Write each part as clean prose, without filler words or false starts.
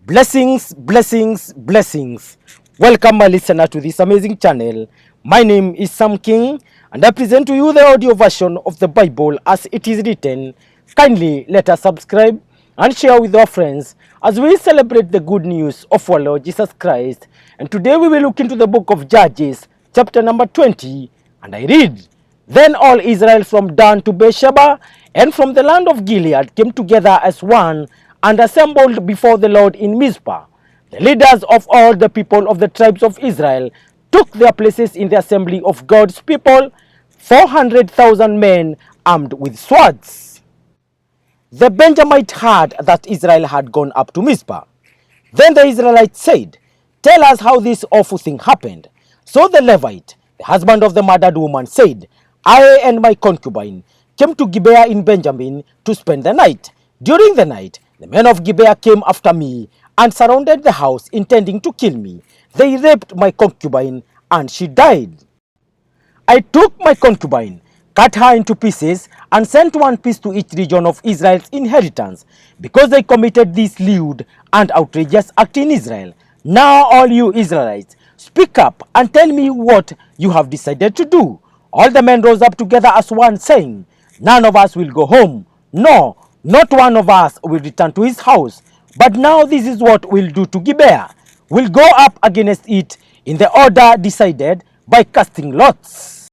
Blessings, blessings, blessings. Welcome, my listener, to this amazing channel. My name is Sam King, and I present to you the audio version of the Bible as it is written. Kindly let us subscribe and share with our friends as we celebrate the good news of our Lord Jesus Christ. And today we will look into the book of Judges, chapter number 20, and I read, Then all Israel from Dan to Beersheba and from the land of Gilead came together as one and assembled before the Lord in Mizpah. The leaders of all the people of the tribes of Israel took their places in the assembly of God's people, 400,000 men armed with swords. The Benjamite heard that Israel had gone up to Mizpah. Then the Israelites said, Tell us how this awful thing happened. So the Levite, the husband of the murdered woman, said, I and my concubine came to Gibeah in Benjamin to spend the night. During the night, the men of Gibeah came after me and surrounded the house, intending to kill me. They raped my concubine, and she died. I took my concubine, cut her into pieces, and sent one piece to each region of Israel's inheritance, because they committed this lewd and outrageous act in Israel. Now all you Israelites, speak up and tell me what you have decided to do. All the men rose up together as one, saying, None of us will go home. No, not one of us will return to his house. But now this is what we'll do to Gibeah. We'll go up against it in the order decided by casting lots.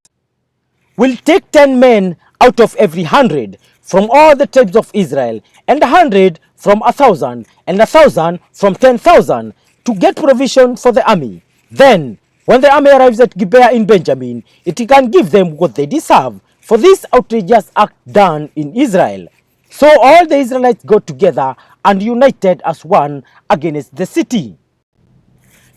We'll take 10 men out of every 100 from all the tribes of Israel, and 100 from 1,000, and 1,000 from 10,000, to get provision for the army. Then, when the army arrives at Gibeah in Benjamin, it can give them what they deserve for this outrageous act done in Israel. So all the Israelites got together and united as one against the city.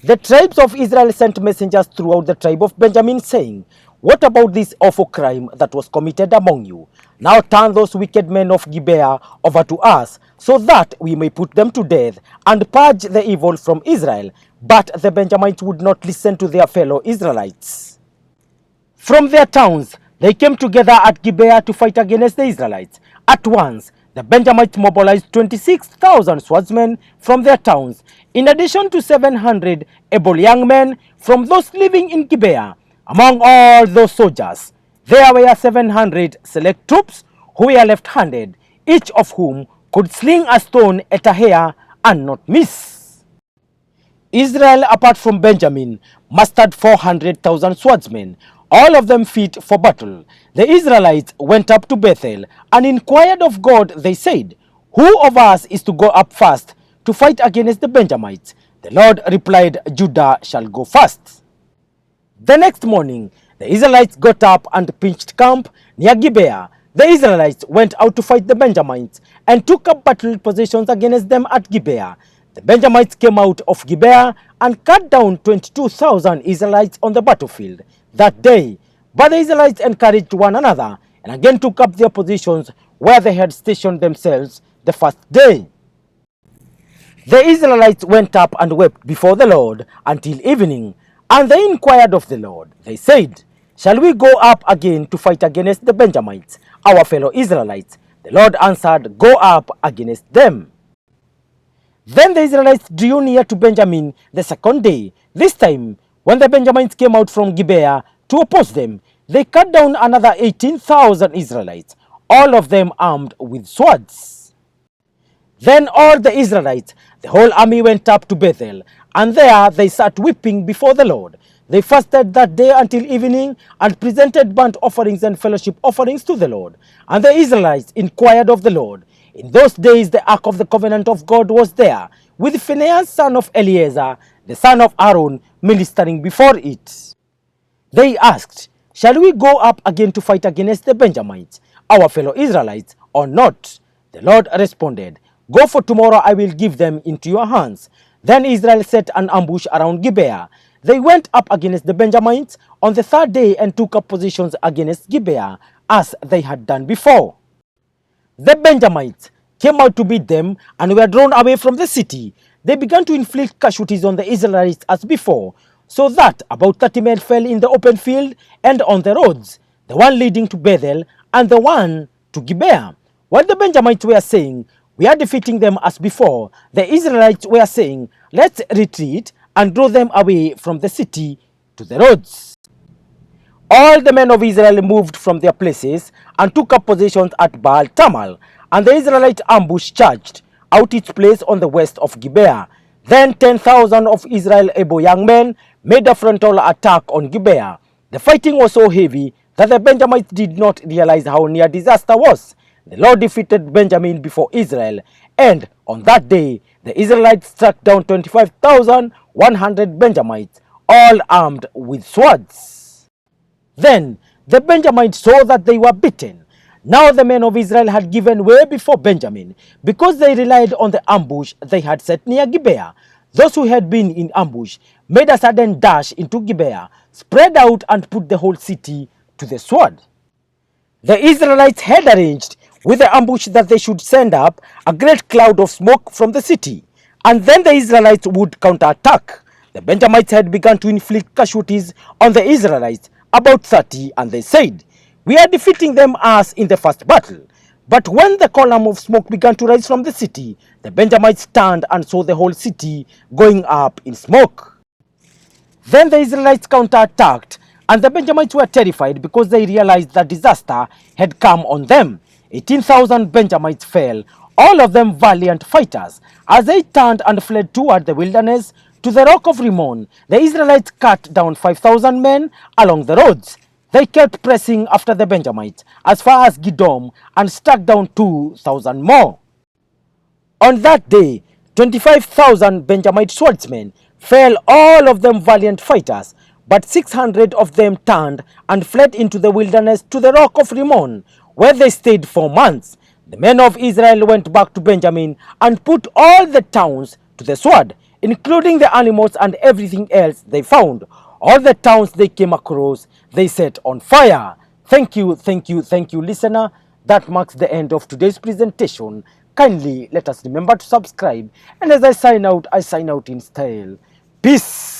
The tribes of Israel sent messengers throughout the tribe of Benjamin, saying, What about this awful crime that was committed among you? Now turn those wicked men of Gibeah over to us, so that we may put them to death and purge the evil from Israel. But the Benjamites would not listen to their fellow Israelites. From their towns, they came together at Gibeah to fight against the Israelites. At once, the Benjamites mobilized 26,000 swordsmen from their towns, in addition to 700 able young men from those living in Gibeah. Among all those soldiers, there were 700 select troops who were left-handed, each of whom could sling a stone at a hare and not miss. Israel, apart from Benjamin, mustered 400,000 swordsmen, all of them fit for battle. The Israelites went up to Bethel and inquired of God. They said, Who of us is to go up first to fight against the Benjamites? The Lord replied, Judah shall go first. The next morning, the Israelites got up and pitched camp near Gibeah. The Israelites went out to fight the Benjamites and took up battle positions against them at Gibeah. The Benjamites came out of Gibeah and cut down 22,000 Israelites on the battlefield that day. But the Israelites encouraged one another and again took up their positions where they had stationed themselves the first day. The Israelites went up and wept before the Lord until evening, and they inquired of the Lord. They said, Shall we go up again to fight against the Benjamites, our fellow Israelites? The Lord answered, Go up against them. Then the Israelites drew near to Benjamin the second day. This time, when the Benjamites came out from Gibeah to oppose them, they cut down another 18,000 Israelites, all of them armed with swords. Then all the Israelites, the whole army, went up to Bethel, and there they sat weeping before the Lord. They fasted that day until evening and presented burnt offerings and fellowship offerings to the Lord. And the Israelites inquired of the Lord. In those days the ark of the covenant of God was there, with Phinehas son of Eleazar, the son of Aaron, ministering before it. They asked, Shall we go up again to fight against the Benjamites, our fellow Israelites, or not? The Lord responded, Go, for tomorrow I will give them into your hands. Then Israel set an ambush around Gibeah. They went up against the Benjamites on the third day and took up positions against Gibeah, as they had done before. The Benjamites came out to beat them and were drawn away from the city. They began to inflict casualties on the Israelites as before, so that about 30 men fell in the open field and on the roads, the one leading to Bethel and the one to Gibeah. While the Benjamites were saying, We are defeating them as before. The Israelites were saying, let's retreat and draw them away from the city to the roads. All the men of Israel moved from their places and took up positions at Baal Tamal, and the Israelite ambush charged out its place on the west of Gibeah. Then 10,000 of Israel able young men made a frontal attack on Gibeah. The fighting was so heavy that the Benjamites did not realize how near disaster was. The Lord defeated Benjamin before Israel, and on that day the Israelites struck down 25,100 Benjamites, all armed with swords. Then the Benjamites saw that they were beaten. Now the men of Israel had given way before Benjamin, because they relied on the ambush they had set near Gibeah. Those who had been in ambush made a sudden dash into Gibeah, spread out and put the whole city to the sword. The Israelites had arranged with the ambush that they should send up a great cloud of smoke from the city, and then the Israelites would counterattack. The Benjamites had begun to inflict casualties on the Israelites, about 30, and they said, we are defeating them as in the first battle. But when the column of smoke began to rise from the city, the Benjamites turned and saw the whole city going up in smoke. Then the Israelites counterattacked, and the Benjamites were terrified because they realized that disaster had come on them. 18,000 Benjamites fell, all of them valiant fighters. As they turned and fled toward the wilderness to the rock of Rimmon, the Israelites cut down 5,000 men along the roads. They kept pressing after the Benjamites as far as Gidom and struck down 2,000 more. On that day, 25,000 Benjamite swordsmen fell, all of them valiant fighters, but 600 of them turned and fled into the wilderness to the rock of Rimmon, where they stayed 4 months. The men of Israel went back to Benjamin and put all the towns to the sword, including the animals and everything else they found. All the towns they came across, they set on fire. Thank you, listener. That marks the end of today's presentation. Kindly let us remember to subscribe, and as I sign out in style. Peace.